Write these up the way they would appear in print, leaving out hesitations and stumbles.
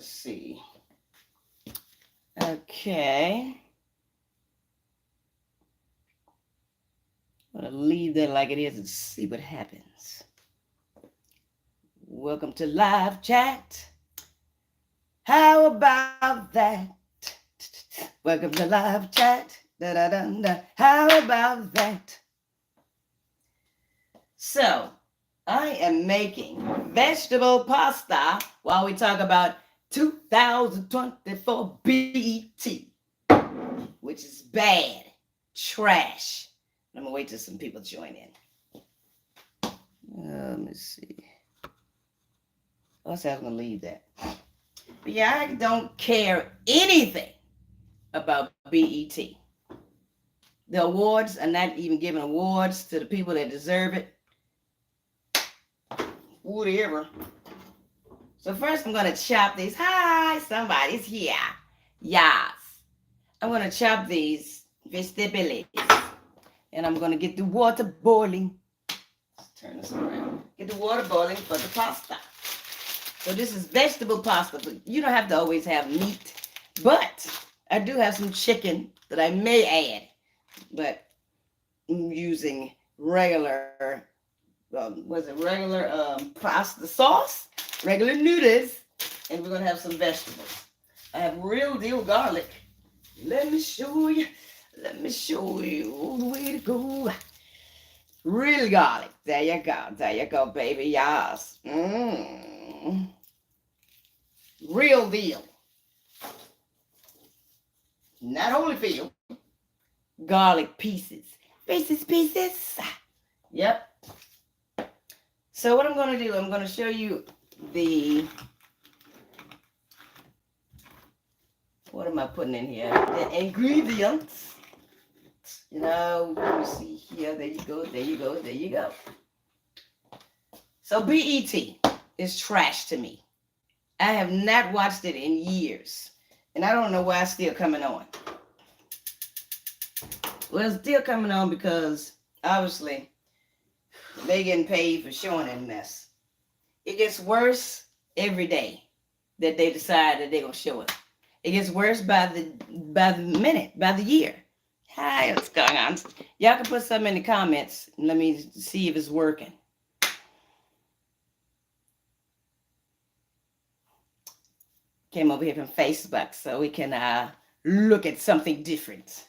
let's see. Okay. I'm going to leave that like it is and see what happens. Welcome to live chat. How about that? Welcome to live chat. Da, da, da, da. How about that? So, I am making vegetable pasta while we talk about 2024 BET, which is bad, trash. I'm gonna wait till some people join in. Let me see. Also, I'm gonna leave that. But yeah, I don't care anything about BET. The awards are not even giving awards to the people that deserve it. Whatever. So first I'm gonna chop these. Hi, somebody's here. Yes. I'm gonna chop these vegetables. And I'm gonna get the water boiling. Let's turn this around. Get the water boiling for the pasta. So this is vegetable pasta, but you don't have to always have meat. But I do have some chicken that I may add. But I'm using regular, pasta sauce, regular noodles, and we're gonna have some vegetables. I have real deal garlic. Let me show you the way to go. Real garlic. There you go, baby. Yes. Real deal. Not Holyfield. Garlic pieces. Pieces. Yep. So what I'm going to do, I'm going to show you what am I putting in here? The ingredients. Let me see here. There you go. So BET is trash to me. I have not watched it in years. And I don't know why it's still coming on. Well, it's still coming on because, obviously, they getting paid for showing that mess. It gets worse every day that they decide that they're going to show it. It gets worse by the minute, by the year. Hi, what's going on? Y'all can put something in the comments. And let me see if it's working. Came over here from Facebook so we can look at something different.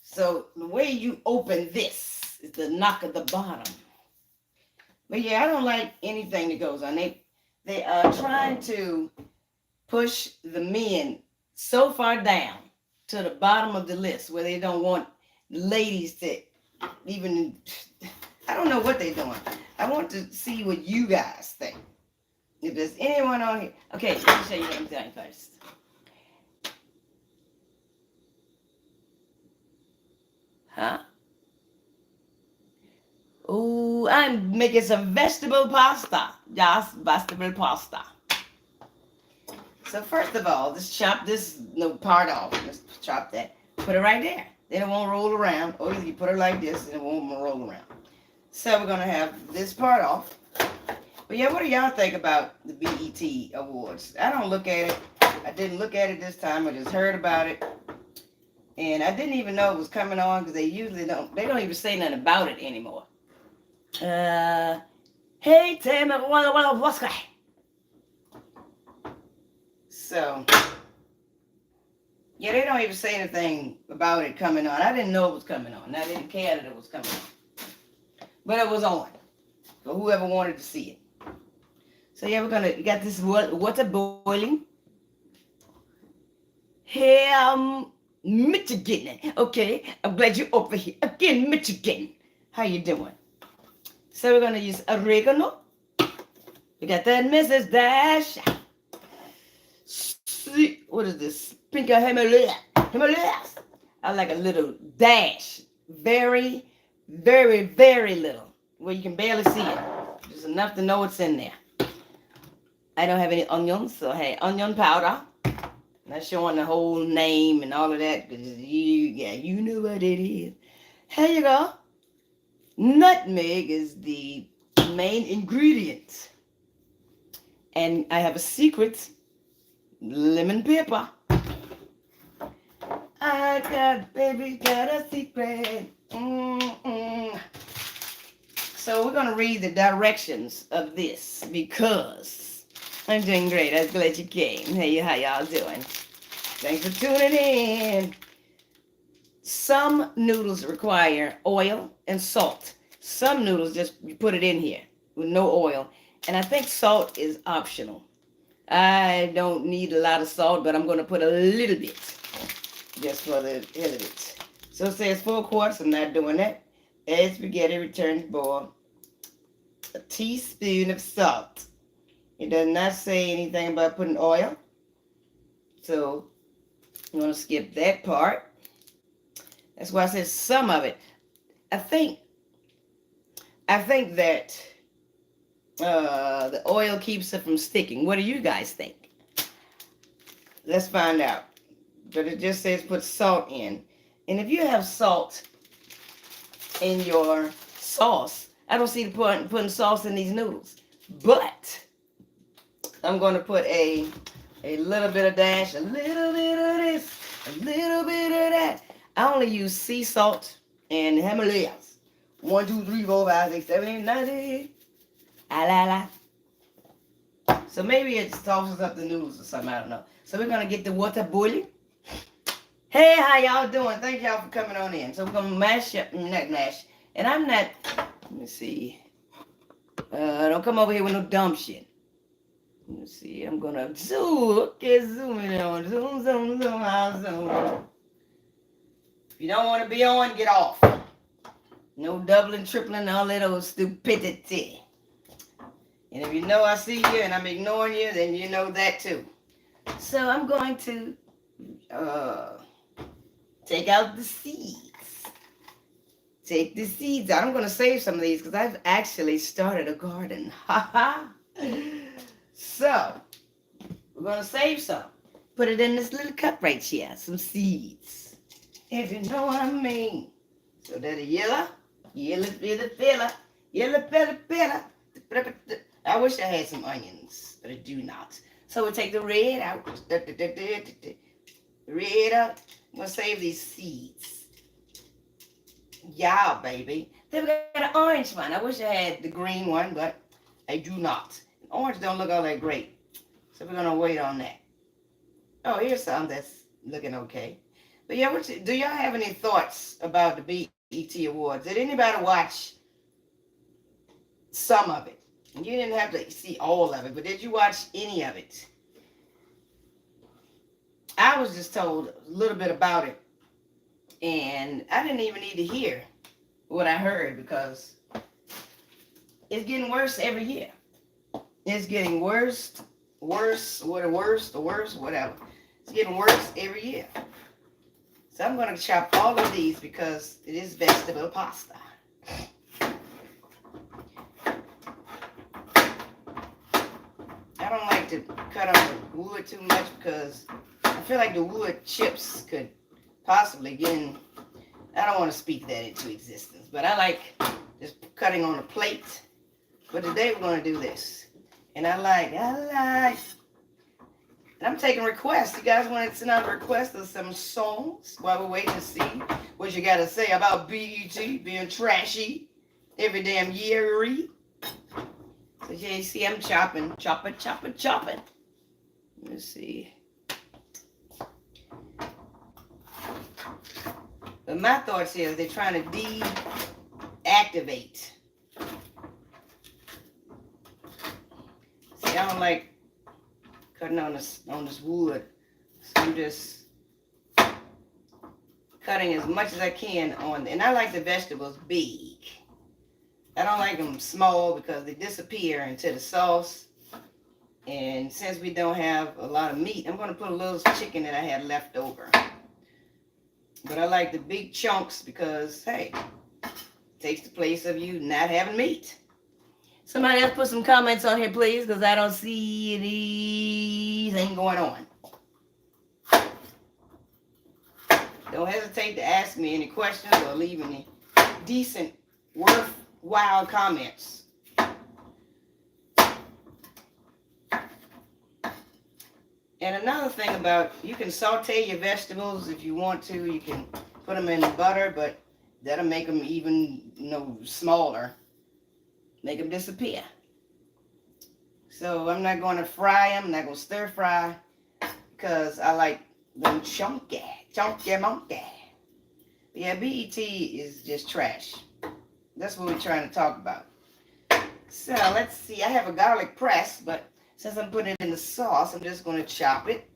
So the way you open this is the knock at the bottom. But yeah, I don't like anything that goes on. They are trying to push the men so far down to the bottom of the list where they don't want ladies to even, I don't know what they're doing. I want to see what you guys think. If there's anyone on here. Okay, let me show you what I'm doing first. Huh? Oh, I'm making some vegetable pasta. Yes, vegetable pasta. So first of all, let's chop this part off. Let's chop that. Put it right there. Then it won't roll around. Or you put it like this and it won't roll around. So we're going to have this part off. But yeah, what do y'all think about the BET Awards? I don't look at it. I didn't look at it this time. I just heard about it. And I didn't even know it was coming on because they usually don't even say nothing about it anymore. Hey, Tamer, what's that? So, yeah, they don't even say anything about it coming on. I didn't know it was coming on. I didn't care that it was coming on. But it was on for whoever wanted to see it. So yeah, we got this water boiling. Here, Michigan. Okay, I'm glad you're over here. Again, Michigan. How you doing? So we're going to use oregano. We got that Mrs. Dash. What is this? Pink Himalayas. I like a little dash. Very, very, very little. Where you can barely see it. Just enough to know what's in there. I don't have any onions, so hey, onion powder. Not showing the whole name and all of that, because you know what it is. Here you go. Nutmeg is the main ingredient. And I have a secret lemon pepper. I got, baby, got a secret. Mm-mm. So we're going to read the directions of this because I'm doing great. I'm glad you came. Hey, how y'all doing? Thanks for tuning in. Some noodles require oil and salt. Some noodles just you put it in here with no oil. And I think salt is optional. I don't need a lot of salt, but I'm going to put a little bit just for the hell of it. So it says 4 quarts. I'm not doing that. Add spaghetti, return to boil. A teaspoon of salt. It does not say anything about putting oil. So I'm going to skip that part. That's why I said some of it. I think that the oil keeps it from sticking. What do you guys think? Let's find out. But it just says put salt in. And if you have salt in your sauce, I don't see the point in putting sauce in these noodles. But I'm going to put a little bit of dash, a little bit of this, a little bit of that. I only use sea salt and Himalayas. 1, 2, 3, 4, 5, 6, 7, 8, 9, 10. Ah, la, la. So maybe it softens up the noodles or something. I don't know. So we're going to get the water boiling. Hey, how y'all doing? Thank y'all for coming on in. So we're going to mash up, not mash. And I'm not, let me see. Don't come over here with no dumb shit. Let me see. I'm going to zoom. Okay, zoom in on. Zoom, zoom, zoom, I'll zoom. If you don't want to be on, get off. No doubling, tripling, all that old stupidity. And if you know I see you and I'm ignoring you, then you know that too. So I'm going to take out the seeds. Take the seeds out. I'm going to save some of these because I've actually started a garden. So we're going to save some. Put it in this little cup right here. Some seeds. If you know what I mean. So there's a yellow fella. I wish I had some onions, but I do not. So we'll take the red out. Red out. I'm going to save these seeds. Yeah, baby. Then we got an orange one. I wish I had the green one, but I do not. Orange don't look all that great. So we're going to wait on that. Oh, here's some that's looking okay. But yeah, do y'all have any thoughts about the BET Awards? Did anybody watch some of it? And you didn't have to see all of it, but did you watch any of it? I was just told a little bit about it. And I didn't even need to hear what I heard because it's getting worse every year. It's getting worse, whatever. It's getting worse every year. So I'm going to chop all of these because it is vegetable pasta. I don't like to cut on the wood too much because I feel like the wood chips could possibly get in. I don't want to speak that into existence, but I like just cutting on a plate. But today we're going to do this. And I like, and I'm taking requests. You guys want to send out a request of some songs while we're waiting to see what you got to say about BET being trashy every damn year. So yeah, you see I'm chopping. Let's see. But my thoughts is they're trying to deactivate. See, I don't like cutting on this wood. So I'm just cutting as much as I can on, and I like the vegetables big. I don't like them small because they disappear into the sauce. And since we don't have a lot of meat, I'm going to put a little chicken that I had left over. But I like the big chunks because, hey, it takes the place of you not having meat. Somebody else put some comments on here, please, because I don't see anything going on. Don't hesitate to ask me any questions or leave any decent, worthwhile comments. And another thing about, you can saute your vegetables if you want to. You can put them in butter, but that'll make them even, smaller. Make them disappear. So I'm not going to fry them. I'm not going to stir fry because I like them chunky monkey. Yeah, BET is just trash. That's what we're trying to talk about. So let's see. I have a garlic press, but since I'm putting it in the sauce, I'm just going to chop it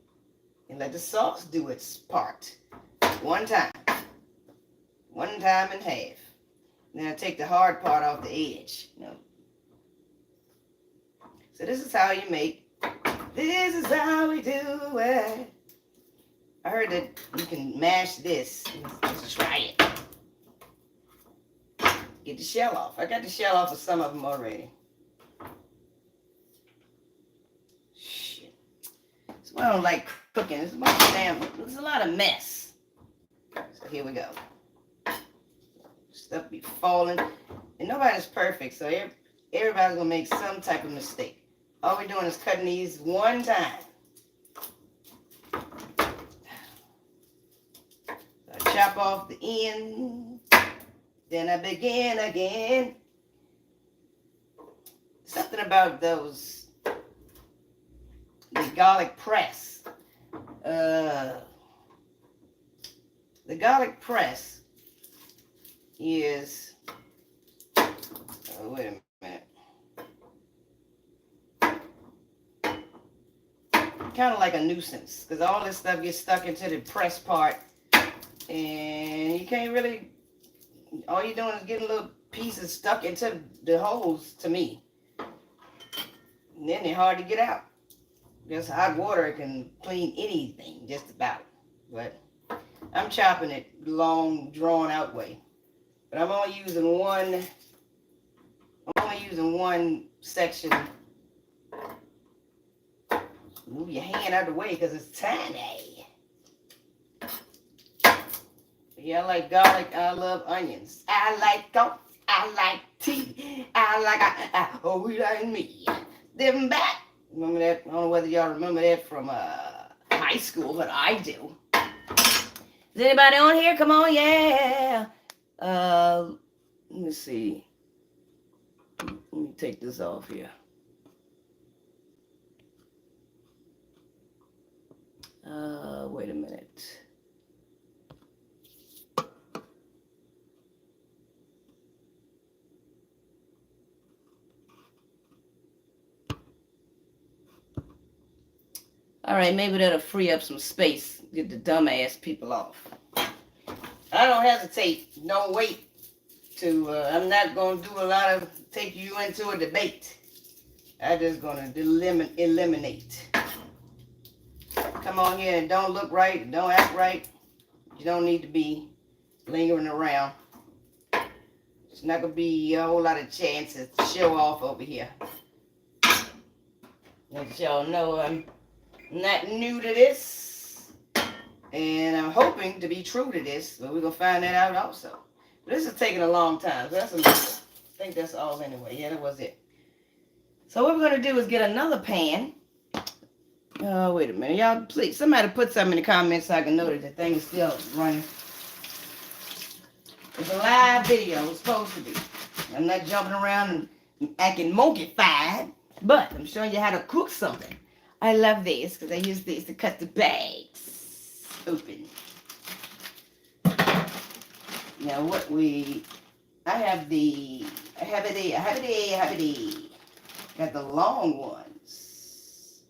and let the sauce do its part. One time and half. Then I take the hard part off the edge. So this is how you make. This is how we do it. I heard that you can mash this. Let's try it. Get the shell off. I got the shell off of some of them already. Shit. That's why I don't like cooking. It's a lot of mess. So here we go. Stuff be falling. And nobody's perfect, so everybody's going to make some type of mistake. All we're doing is cutting these one time. So I chop off the end. Then I begin again. Something about the garlic press. The garlic press is, wait a minute. Kind of like a nuisance because all this stuff gets stuck into the press part and you can't really, all you're doing is getting little pieces stuck into the holes to me. And then they're hard to get out. Just hot water can clean anything, just about. But I'm chopping it long, drawn out way. But I'm only using one section. Move your hand out of the way because it's tiny. Yeah, I like garlic. I love onions. I like coke. I like tea. We like me. Them back. Remember that? I don't know whether y'all remember that from high school, but I do. Is anybody on here? Come on, yeah. Let me see. Let me take this off here. Wait a minute. All right, maybe that'll free up some space. Get the dumbass people off. I don't hesitate. Don't wait to, I'm not going to do a lot of, take you into a debate. I'm just going to eliminate. Come on here and don't look right, don't act right. You don't need to be lingering around. There's not going to be a whole lot of chances to show off over here. Let y'all know I'm not new to this. And I'm hoping to be true to this, but we're going to find that out also. But this is taking a long time. So that's enough. I think that's all anyway. Yeah, that was it. So what we're going to do is get another pan. Oh, wait a minute. Y'all, please, somebody put something in the comments so I can know that the thing is still running. It's a live video. It's supposed to be. I'm not jumping around and acting monkey-fied, but I'm showing you how to cook something. I love these because I use these to cut the bags open. Now I have the got the long ones.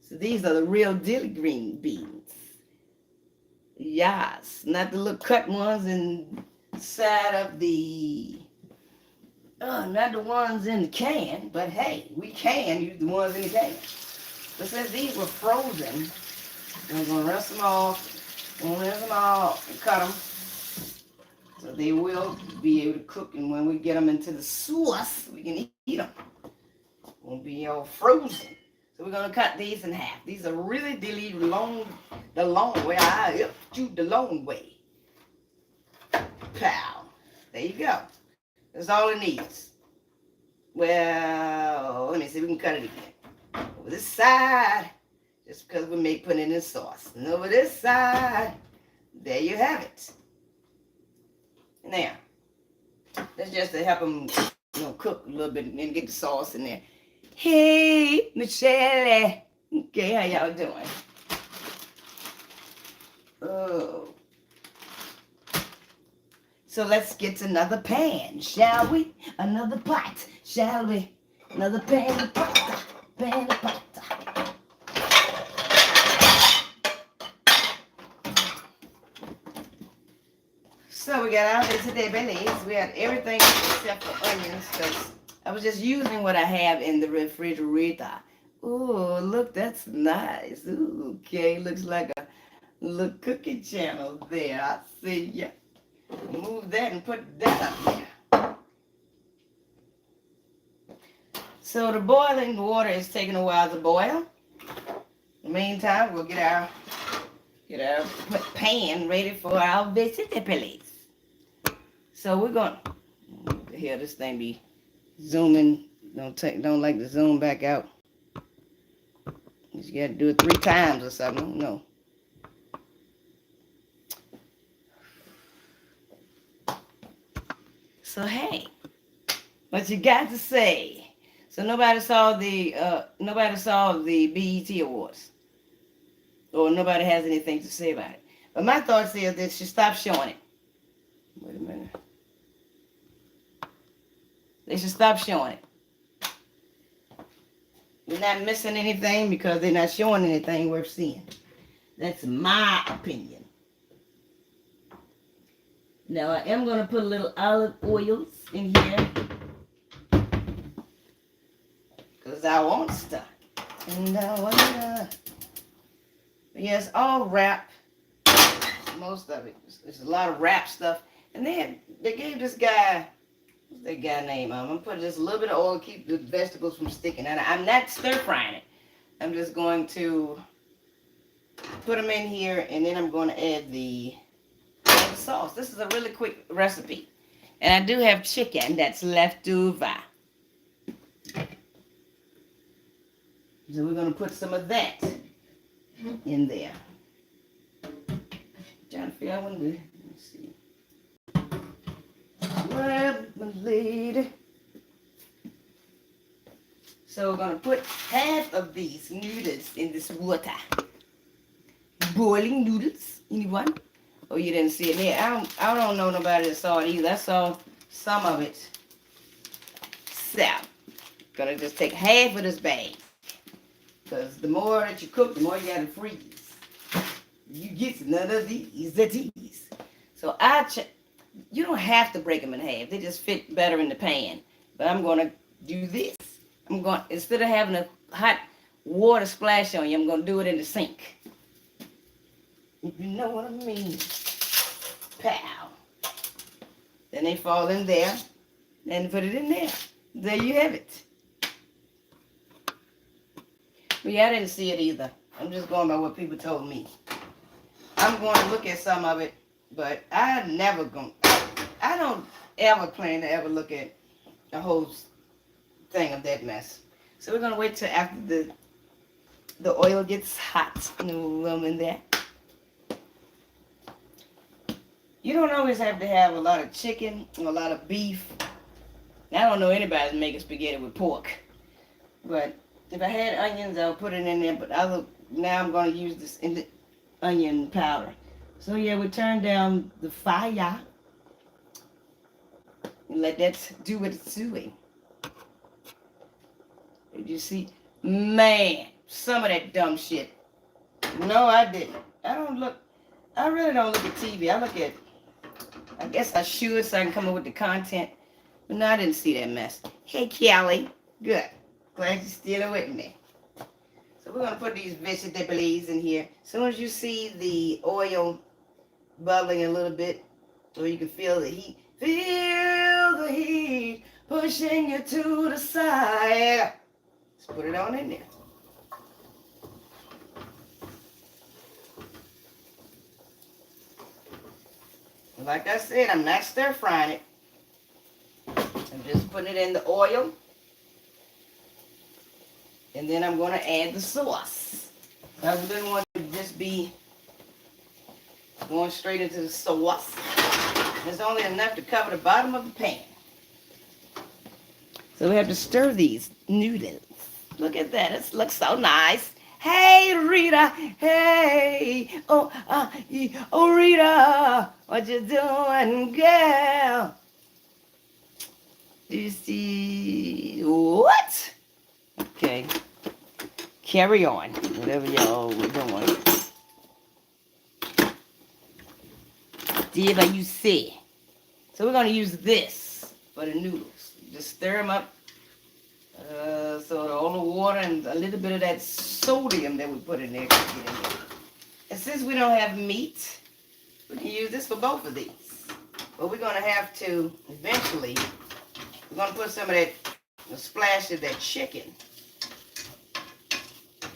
So these are the real dilly green beans. Yes, not the little cut ones inside of the, not the ones in the can, but hey, we can use the ones in the can. But since these were frozen, I'm going to rinse them off, and cut them. So they will be able to cook, and when we get them into the sauce, we can eat them. Won't be all frozen. So we're going to cut these in half. These are really the long way. I helped you the long way. Pow. There you go. That's all it needs. Well, let me see. We can cut it again. Over this side. just because we may put it in sauce. And over this side, there you have it. Now, that's just to help them, cook a little bit and then get the sauce in there. Hey, Michelle. Okay, how y'all doing? Oh. So let's get another pan, shall we? Another pot, shall we? Another pan of pasta, pan of pasta. So we got our vegetables. We had everything except for onions because I was just using what I have in the refrigerator. Oh, look, that's nice. Ooh, okay, looks like a little cookie channel there. I see ya. Move that and put that up there. So the boiling water is taking a while to boil. In the meantime, we'll get our pan ready for our vegetables. So we're gonna hear this thing be zooming. Don't like to zoom back out. You gotta do it 3 times or something. No. So hey, what you got to say? So nobody saw the BET Awards, or nobody has anything to say about it. But my thoughts is they should stop showing it. Wait a minute. They should stop showing it. They're not missing anything because they're not showing anything worth seeing. That's my opinion. Now I am going to put a little olive oils in here because I want stuff. And I want to. Yes, all wrap. Most of it. There's a lot of wrap stuff. And then they gave this guy, what's that guy name? I'm going to put just a little bit of oil to keep the vegetables from sticking. And I'm not stir frying it. I'm just going to put them in here and then I'm going to add the sauce. This is a really quick recipe. And I do have chicken that's left over. So we're going to put some of that in there. Trying to figure out when to, let's see. Grab my lady. So we're going to put half of these noodles in this water. Boiling noodles. Anyone? Oh, you didn't see it here. I don't know nobody that saw it either. I saw some of it. So, gonna just take half of this bag. Because the more that you cook, the more you gotta freeze. You get none of these. So you don't have to break them in half. They just fit better in the pan. But I'm gonna do this. Instead of having a hot water splash on you, I'm gonna do it in the sink. If you know what I mean. Pow. Then they fall in there. Then put it in there. There you have it. But yeah, I didn't see it either. I'm just going by what people told me. I'm going to look at some of it, but I don't ever plan to ever look at the whole thing of that mess. So we're going to wait till after the oil gets hot. And then we'll rub in there. You don't always have to have a lot of chicken or a lot of beef. I don't know anybody that's making spaghetti with pork. But if I had onions, I'll put it in there. But now I'm going to use this in the onion powder. So yeah, we turn down the fire. And let that do what it's doing. Did you see? Man, some of that dumb shit. No, I didn't. I really don't look at TV. I guess I should so I can come up with the content. But no, I didn't see that mess. Hey, Kelly. Good. Glad you're still with me. So we're going to put these vegetables in here. As soon as you see the oil bubbling a little bit, so you can feel the heat. Feel the heat pushing you to the side. Let's put it on in there. Like I said, I'm not stir frying it. I'm just putting it in the oil. And then I'm going to add the sauce. I didn't want to just be going straight into the sauce. There's only enough to cover the bottom of the pan. So we have to stir these noodles. Look at that. It looks so nice. Hey, Rita. Hey. Oh, Rita. What you doing, girl? Do you see? What? Okay. Carry on. Whatever y'all were doing. Whatever you say. So we're going to use this for the noodles. Just stir them up. So all the water and a little bit of that sodium that we put in there can get in there. And since we don't have meat, we can use this for both of these. But we're going to have to, eventually, we're going to put some of that, a splash of that chicken.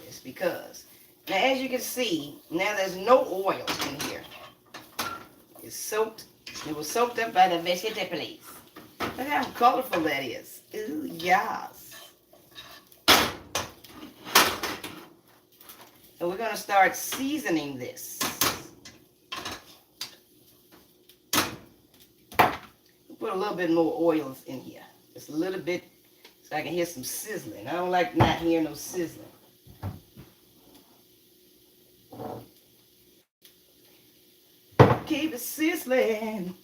Just because. Now, as you can see, now there's no oil in here. It's soaked. It was soaked up by the vegetables. Look how colorful that is. Ooh, yes. So we're going to start seasoning this. Put a little bit more oils in here. Just a little bit so I can hear some sizzling. I don't like not hearing no sizzling. Keep it sizzling.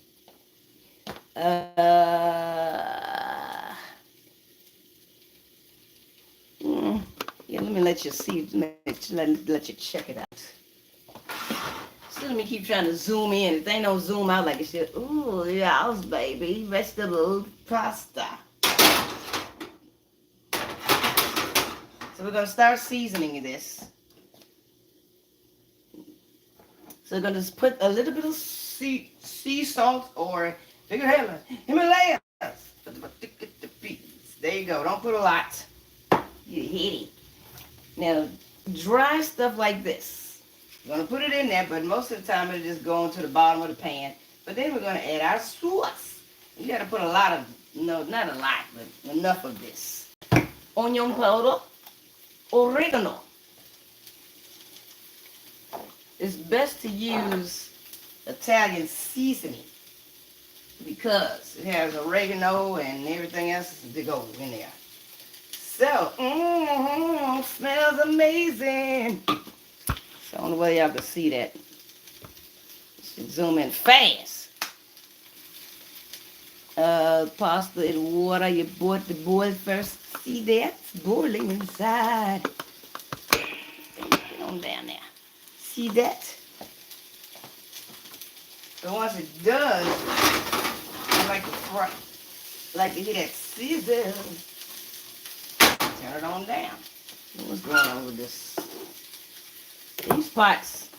Yeah, let me let you see, let you check it out. So let me keep trying to zoom in. If they don't zoom out like it should. Ooh, yes, baby. Vegetable pasta. So we're going to start seasoning this. So we're going to put a little bit of sea salt or Himalayas. There you go. Don't put a lot. You hit it. Now, dry stuff like this. We're going to put it in there, but most of the time it'll just go into the bottom of the pan. But then we're going to add our sauce. You got to put a lot of, no, not a lot, but enough of this. Onion powder, oregano. It's best to use Italian seasoning because it has oregano and everything else to go in there. So, smells amazing. So, I don't know whether y'all can see that. Should zoom in fast. Pasta in water. You bought the boil first. See that? It's boiling inside. Get on down there. See that? So once it does, I like to fry. Like to hear that sizzle. Turn it on down. What's going on with this? These pots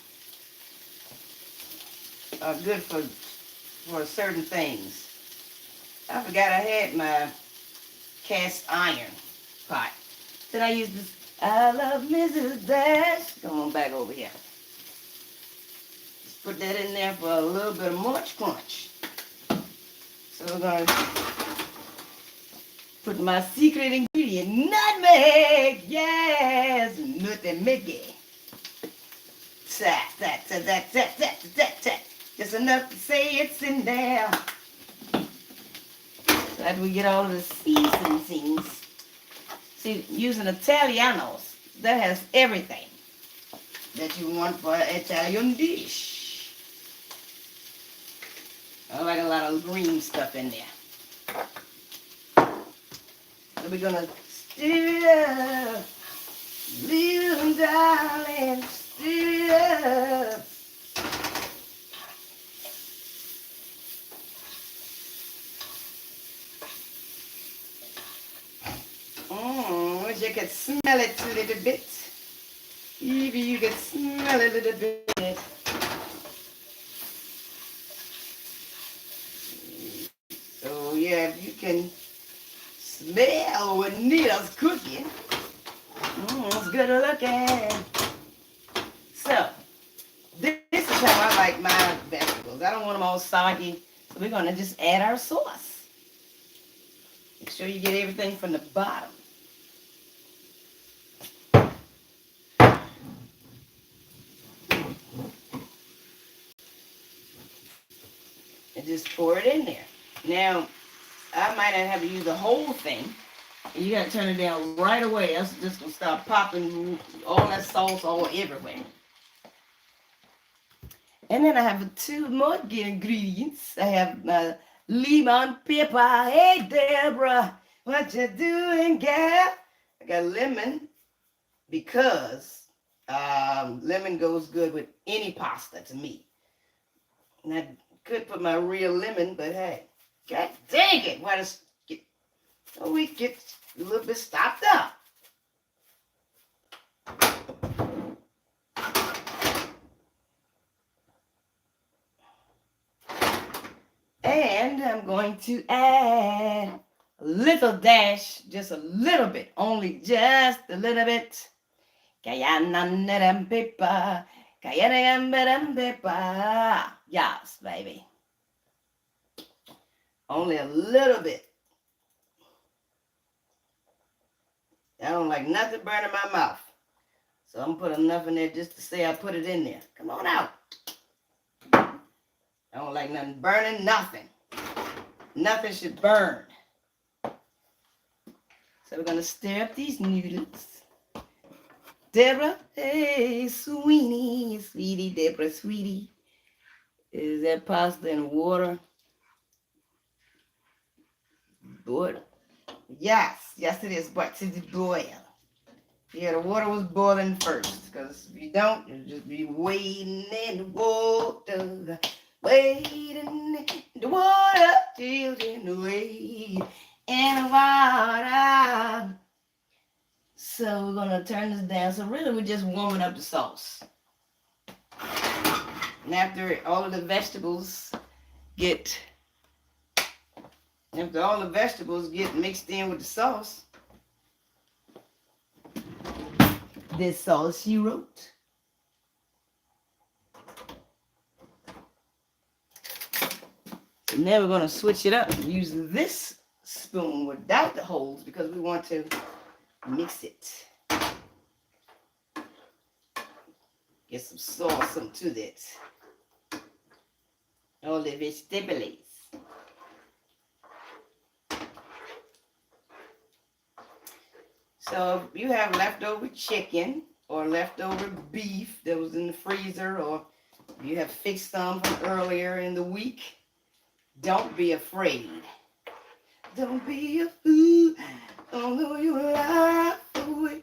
are good for certain things. I forgot I had my cast iron pot. Did I use this? I love Mrs. Dash. Come on back over here. Just put that in there for a little bit of munch crunch. So we're going to put my secret ingredient, nutmeg. Yes, nutmeg. Just enough to say it's in there. So after we get all of the seasonings. See, using Italianos, that has everything that you want for an Italian dish. I like a lot of green stuff in there. So we're gonna stir it up, little darling, stir it up. You can smell it a little bit. Maybe you can smell it a little bit. So yeah, if you can smell what Nita's cooking, it's good looking. So this is how I like my vegetables. I don't want them all soggy, so we're gonna just add our sauce. Make sure you get everything from the bottom. and just pour it in there. Now, I might not have to use the whole thing. You gotta turn it down right away. Else it's just gonna start popping all that sauce all everywhere. And then I have two more ingredients. I have lemon pepper. Hey, Deborah, what you doing, gal? I got lemon because lemon goes good with any pasta to me. And I could put my real lemon, but hey, god dang it, why does get we get a little bit stopped up? And I'm going to add a little dash, just a little bit, only just a little bit. Cayenne pepper, cayenne pepper. Yes, baby. Only a little bit. I don't like nothing burning my mouth. So I'm putting enough in there just to say I put it in there. Come on out. I don't like nothing burning, nothing. Nothing should burn. So we're going to stir up these noodles. Deborah, hey, sweetie, Deborah, sweetie. Is that pasta in water? Boil. Yes, it is, but to boil. Yeah, the water was boiling first, because if you don't, you'll just be waiting in the water. Waiting in the water, children, wait in the water. So we're gonna turn this down. So really we're just warming up the sauce. And after all of the vegetables get mixed in with the sauce, this sauce she wrote. So now we're gonna switch it up and use this spoon without the holes because we want to mix it. Get some sauce into that. All the vegetables. So if you have leftover chicken or leftover beef that was in the freezer, or you have fixed some from earlier in the week, don't be afraid. Don't be a fool, although you lie away.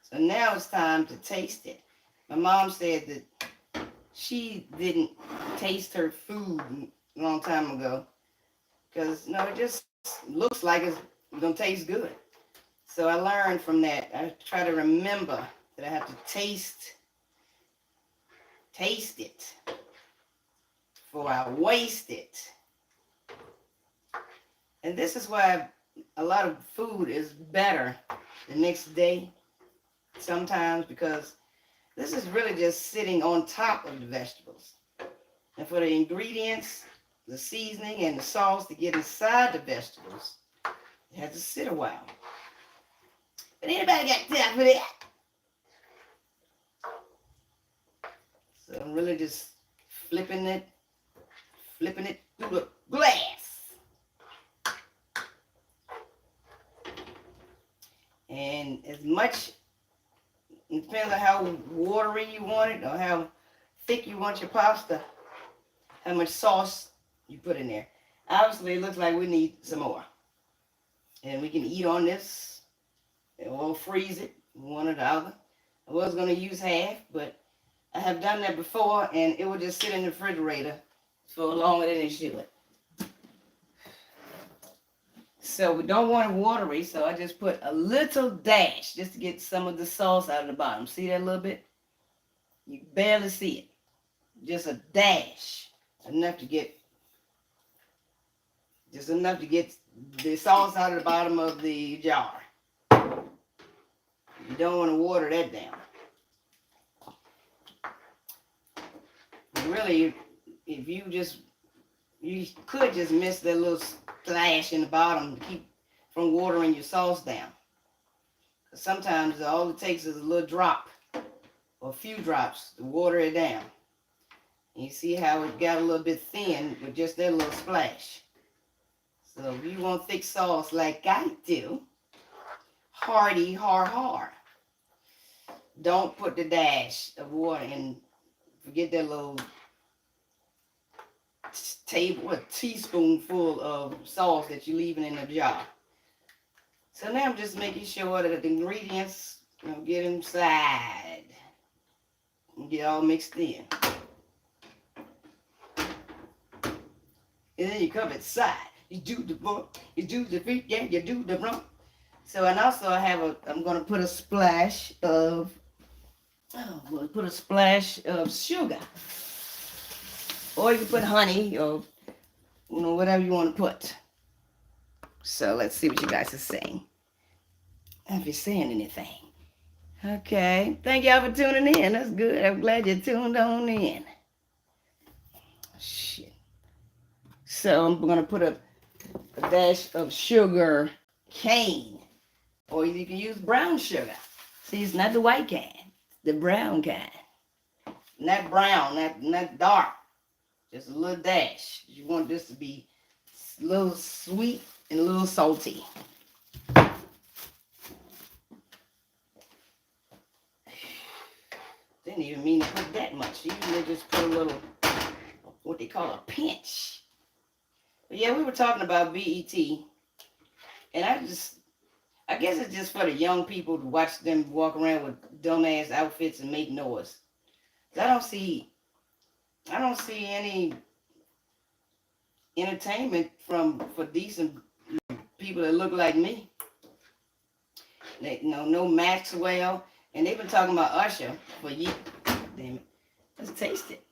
So now it's time to taste it. My mom said that she didn't taste her food a long time ago because, it just looks like it's going to taste good. So I learned from that. I try to remember that I have to taste it before I waste it. And this is why a lot of food is better the next day sometimes, because this is really just sitting on top of the vegetables. And for the ingredients, the seasoning, and the sauce to get inside the vegetables, it has to sit a while. But anybody got time for that? So I'm really just flipping it through the glass. And as much, it depends on how watery you want it or how thick you want your pasta, how much sauce you put in there. Obviously, it looks like we need some more. And we can eat on this, or freeze it, one or the other. I was going to use half, but I have done that before, and it will just sit in the refrigerator for longer than it should. So we don't want it watery, so I just put a little dash just to get some of the sauce out of the bottom. See that a little bit? You barely see it. Just a dash, enough to get the sauce out of the bottom of the jar. You don't want to water that down. Really, if you could just miss that little splash in the bottom to keep from watering your sauce down. Sometimes all it takes is a little drop or a few drops to water it down. You see how it got a little bit thin with just that little splash. So if you want thick sauce like I do, hearty, hard. Don't put the dash of water in. Forget that little teaspoonful of sauce that you're leaving in the jar. So now I'm just making sure that the ingredients, get inside and get all mixed in. And then you come inside. You do the front, you do the feet, yeah, you do the front. So, and also I'm going to put a splash of, sugar. Or you can put honey or, whatever you want to put. So let's see what you guys are saying. If you're saying anything. Okay. Thank y'all for tuning in. That's good. I'm glad you tuned on in. Shit. So I'm going to put a dash of sugar cane. Or you can use brown sugar. See, it's not the white kind. The brown kind. Not brown, not dark. Just a little dash. You want this to be a little sweet and a little salty. Didn't even mean to put that much. Usually just put a little, what they call a pinch. But yeah, we were talking about BET. And I guess it's just for the young people to watch them walk around with dumbass outfits and make noise. I don't see any entertainment for decent people that look like me. No Maxwell, and they've been talking about Usher for years. Damn it, let's taste it.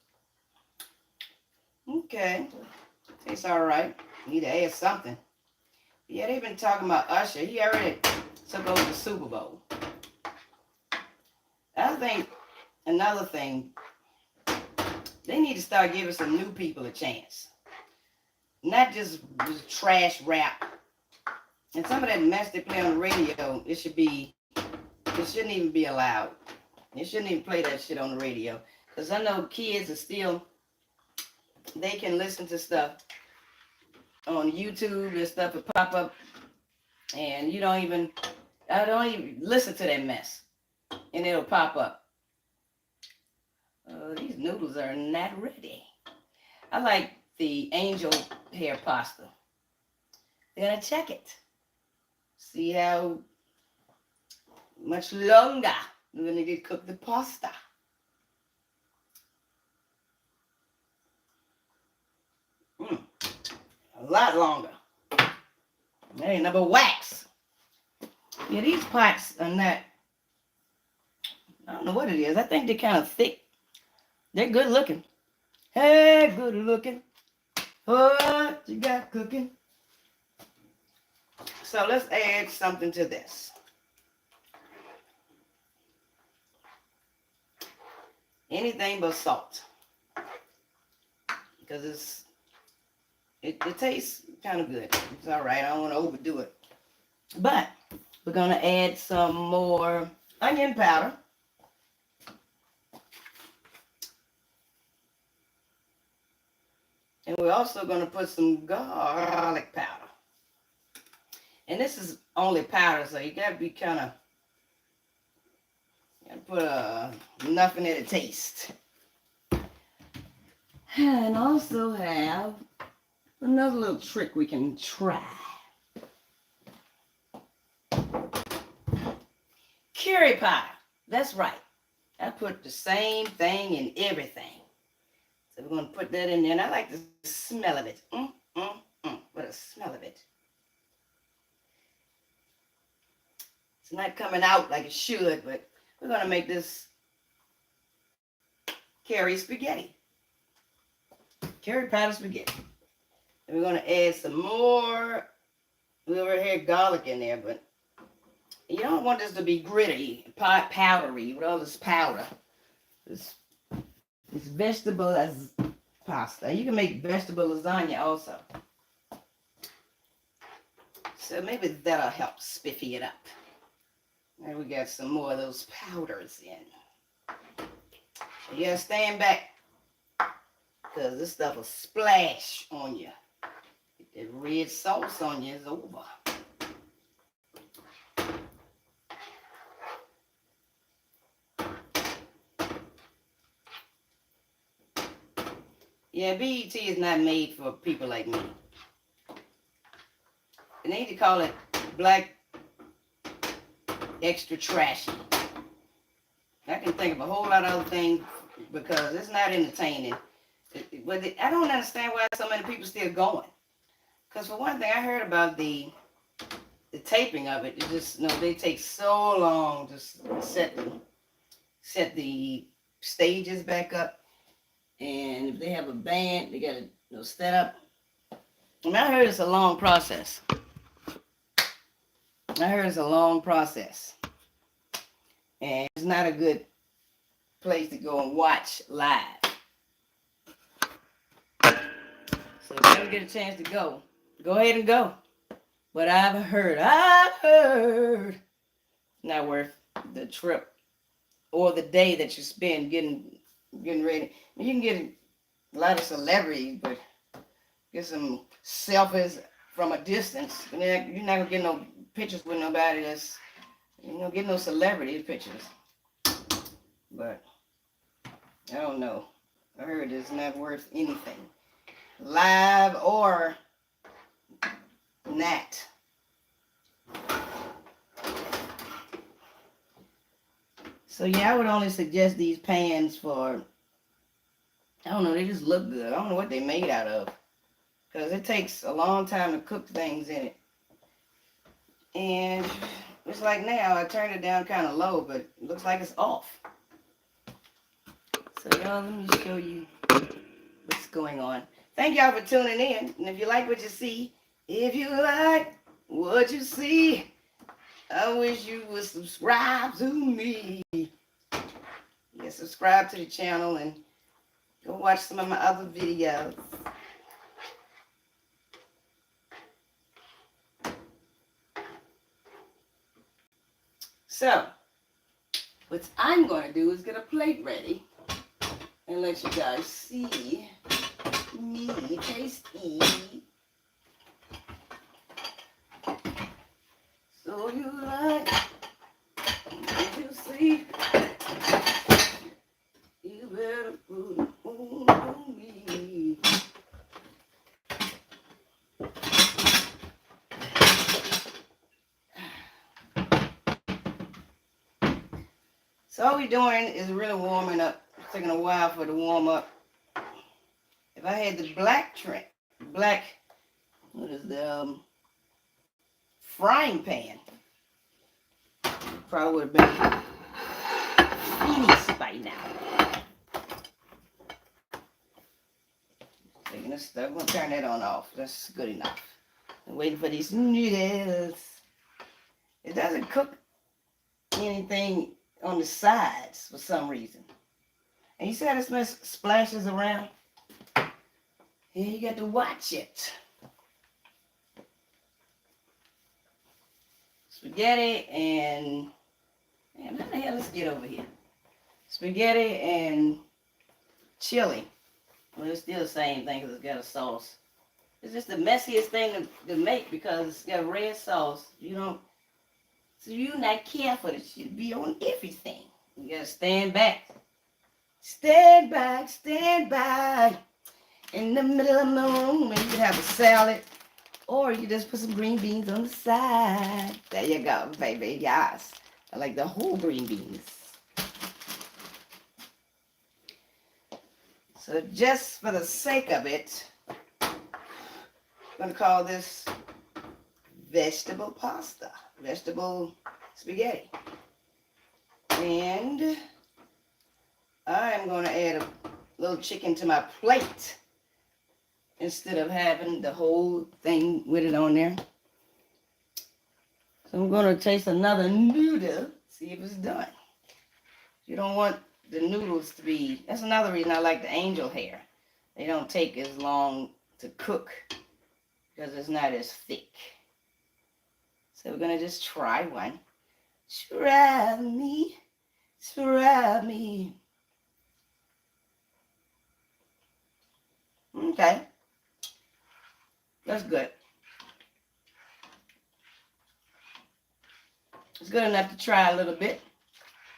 Okay, tastes all right. Need to add something. Yeah, they've been talking about Usher. He already took over the Super Bowl. I think another thing, they need to start giving some new people a chance. Not just trash rap. And some of that mess they play on the radio, it shouldn't even be allowed. You shouldn't even play that shit on the radio. Because I know kids are still, they can listen to stuff on YouTube and stuff will pop up. And I don't even listen to that mess. And it'll pop up. These noodles are not ready. I like the angel hair pasta. They're gonna check it. See how much longer we're gonna get cook the pasta. A lot longer. That ain't number wax. Yeah, these pots are not, I don't know what it is. I think they're kind of thick. They're good looking. Hey, good looking. What you got cooking? So let's add something to this. Anything but salt. Because it tastes kind of good. It's all right. I don't want to overdo it. But we're going to add some more onion powder. And we're also going to put some garlic powder. And this is only powder, so you got to be kind of, put enough in it to taste. And also have another little trick we can try. Curry powder. That's right. I put the same thing in everything. So we're going to put that in there. And I like the smell of it. What a smell of it. It's not coming out like it should, but we're going to make this curry spaghetti. Curry powder spaghetti. And we're going to add some more. We already had garlic in there, but you don't want this to be gritty, powdery, with all this powder. This vegetable as pasta. You can make vegetable lasagna also. So maybe that'll help spiffy it up. And we got some more of those powders in. You gotta stand back because this stuff will splash on you. That red sauce on you is over. Yeah, BET is not made for people like me. They need to call it Black Extra Trashy. I can think of a whole lot of other things because it's not entertaining. But I don't understand why so many people still going. Because for one thing, I heard about the taping of it. It just, they take so long to set the stages back up. And if they have a band, they got to set up. I mean, I heard it's a long process. And it's not a good place to go and watch live. So if you ever get a chance to go ahead and go. But I've heard, not worth the trip or the day that you spend getting ready. You can get a lot of celebrities, but get some selfies from a distance. You're not gonna get no pictures with nobody that's, get no celebrity pictures. But I don't know. I heard it's not worth anything, live or not. So yeah, I would only suggest these pans for, I don't know, they just look good. I don't know what they made out of, because it takes a long time to cook things in it. And it's like now, I turned it down kind of low, but it looks like it's off. So y'all, let me show you what's going on. Thank y'all for tuning in. And if you like what you see, I wish you would subscribe to me. Yeah, subscribe to the channel and go watch some of my other videos. So, what I'm going to do is get a plate ready and let you guys see me taste it. So you like what you see, you better put it on me. So all we're doing is really warming up. It's taking a while for it to warm up. If I had the frying pan, probably would have been finished by now. Taking this stuff, I'm gonna turn that on off. That's good enough. I'm waiting for these noodles. It doesn't cook anything on the sides for some reason. And you see how this splashes around? Yeah, you got to watch it. Spaghetti and, man, how the hell, let's get over here. Spaghetti and chili. Well, it's still the same thing because it's got a sauce. It's just the messiest thing to make because it's got red sauce. So you're not careful. It should be on everything. You gotta stand back. Stand back in the middle of my room, and you can have a salad, or you can just put some green beans on the side. There you go, baby. Yes, I like the whole green beans. So just for the sake of it, I'm gonna call this vegetable pasta, vegetable spaghetti. And I'm going to add a little chicken to my plate instead of having the whole thing with it on there. So I'm going to taste another noodle, see if it's done. You don't want the noodles to be, that's another reason I like the angel hair. They don't take as long to cook because it's not as thick. So we're going to just try one. Try me. Okay. That's good. It's good enough to try a little bit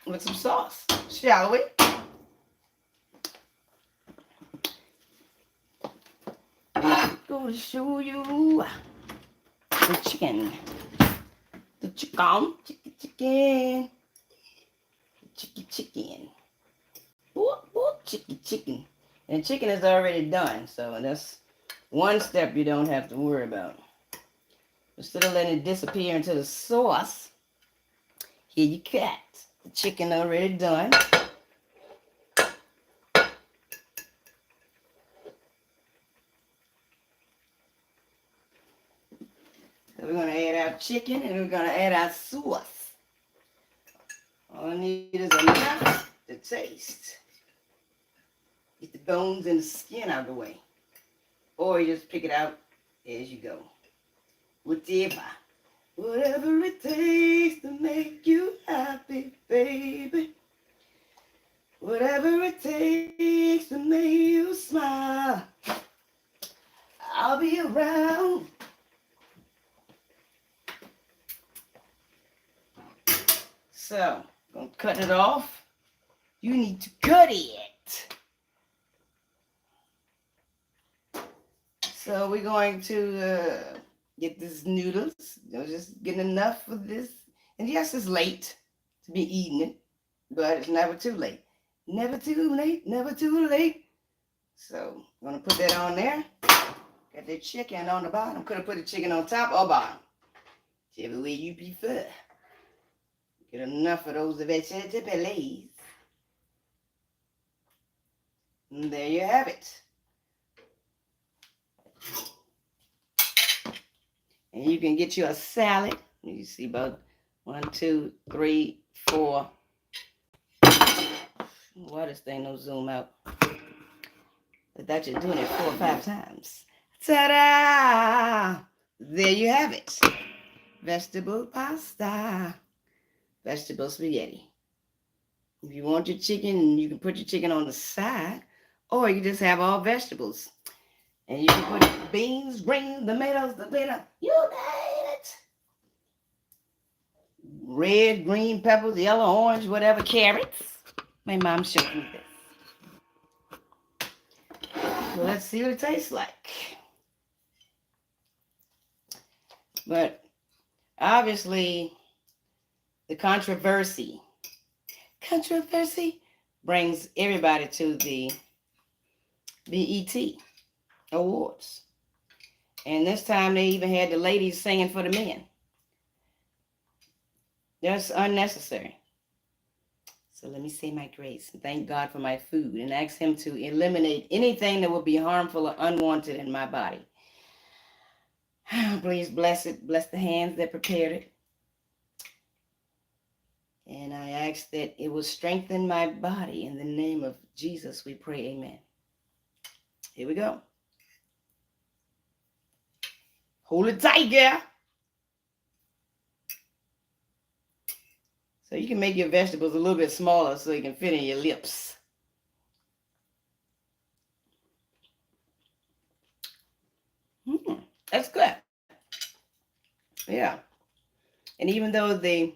with some sauce, shall we? I'm going to show you the chicken. The chicken. Chicken. Chicken. And chicken is already done, so that's one step you don't have to worry about. Instead of letting it disappear into the sauce, here you got the chicken already done. So we're going to add our chicken and we're going to add our sauce. All I need is enough to taste. Get the bones and the skin out of the way. Or you just pick it out as you go. Whatever it takes to make you happy, baby. Whatever it takes to make you smile. I'll be around. So, I'm gonna cut it off. You need to cut it. So we're going to get these noodles. Just getting enough for this. And yes, it's late to be eating it, but it's never too late. Never too late, never too late. So I'm gonna put that on there. Got the chicken on the bottom. Could have put the chicken on top or bottom, whichever way you prefer. Get enough of those vegetables. And there you have it. And you can get you a salad. You see about 1, 2, 3, 4. Why this thing don't zoom out? I thought you were doing it 4 or 5 times. Ta-da! There you have it. Vegetable pasta. Vegetable spaghetti. If you want your chicken, you can put your chicken on the side, or you can just have all vegetables. And you can put beans, greens, tomatoes, the peanut, you name it. Red, green peppers, yellow, orange, whatever, carrots. My mom showed me this. So let's see what it tastes like. But obviously, the controversy brings everybody to the BET Awards. And this time they even had the ladies singing for the men. That's unnecessary. So let me say my grace and thank God for my food and ask him to eliminate anything that would be harmful or unwanted in my body. Please bless it. Bless the hands that prepared it. And I ask that it will strengthen my body. In the name of Jesus, we pray, amen. Here we go. Hold it tight, girl. So you can make your vegetables a little bit smaller so you can fit in your lips. That's good. Yeah. And even though the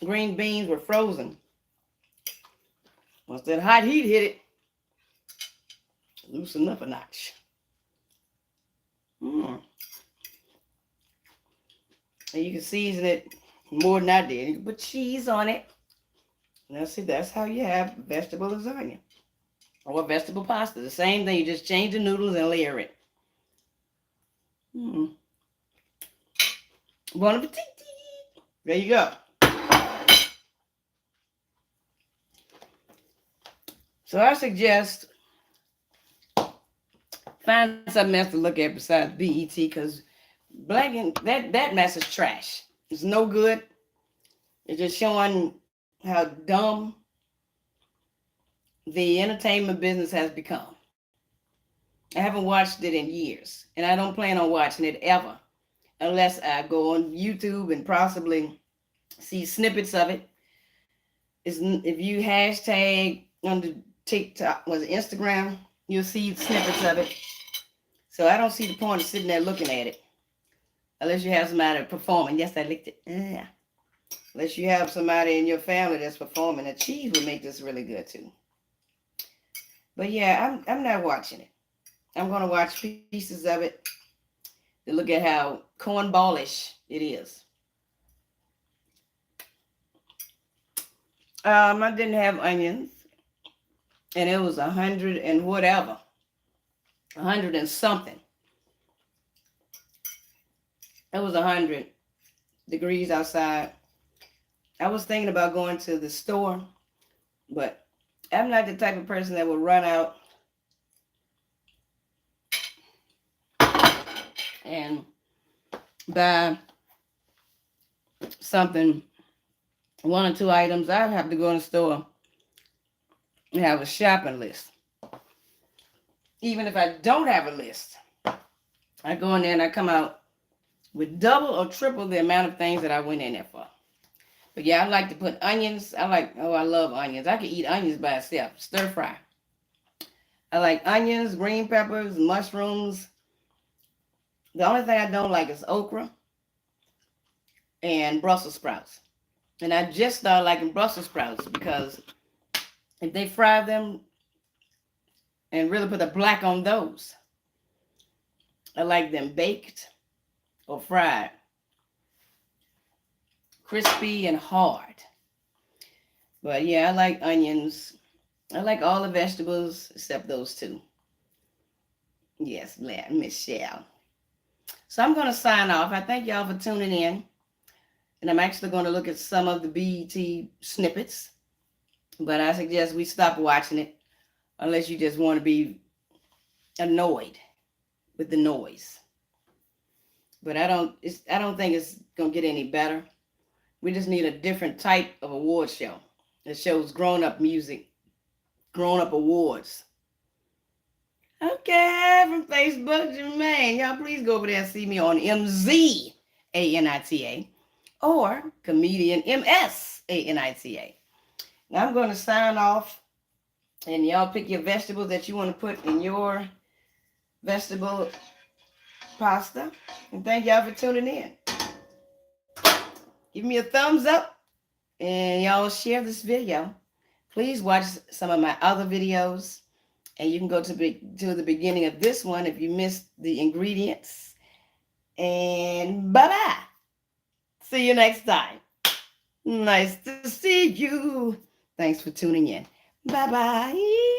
green beans were frozen, once that hot heat hit it, loosen up a notch. And you can season it more than I did. You can put cheese on it. Now see, that's how you have vegetable lasagna or vegetable pasta. The same thing, you just change the noodles and layer it. Bon appetit. There you go. So I suggest find something else to look at besides BET, because that mess is trash. It's no good. It's just showing how dumb the entertainment business has become. I haven't watched it in years, and I don't plan on watching it ever, unless I go on YouTube and possibly see snippets of it. If you hashtag on the TikTok, was it Instagram? You'll see snippets of it. So I don't see the point of sitting there looking at it. Unless you have somebody performing. Yes, I licked it. Yeah. Unless you have somebody in your family that's performing. The cheese would make this really good too. But yeah, I'm not watching it. I'm gonna watch pieces of it to look at how cornballish it is. I didn't have onions, and it was 100 and whatever, 100 and something. It was 100 degrees outside. I was thinking about going to the store, but I'm not the type of person that will run out and buy something, one or two items. I have to go in the store and have a shopping list. Even if I don't have a list, I go in there and I come out with double or triple the amount of things that I went in there for. But yeah, I like to put onions. I love onions. I can eat onions by itself, stir fry. I like onions, green peppers, mushrooms. The only thing I don't like is okra and Brussels sprouts. And I just started liking Brussels sprouts because if they fry them and really put the black on those, I like them baked or fried, crispy and hard. But yeah, I like onions. I like all the vegetables except those two. Yes, Michelle. So I'm going to sign off. I thank y'all for tuning in. And I'm actually going to look at some of the BET snippets. But I suggest we stop watching it unless you just want to be annoyed with the noise. But I don't think it's going to get any better. We just need a different type of award show that shows grown-up music, grown-up awards. Okay, from Facebook, Jermaine. Y'all please go over there and see me on MZANITA or comedian MSANITA. Now I'm going to sign off, and y'all pick your vegetables that you want to put in your vegetable pasta. And thank y'all for tuning in. Give me a thumbs up, and y'all share this video. Please watch some of my other videos. And you can go to the beginning of this one if you missed the ingredients. And bye-bye. See you next time. Nice to see you. Thanks for tuning in. Bye-bye.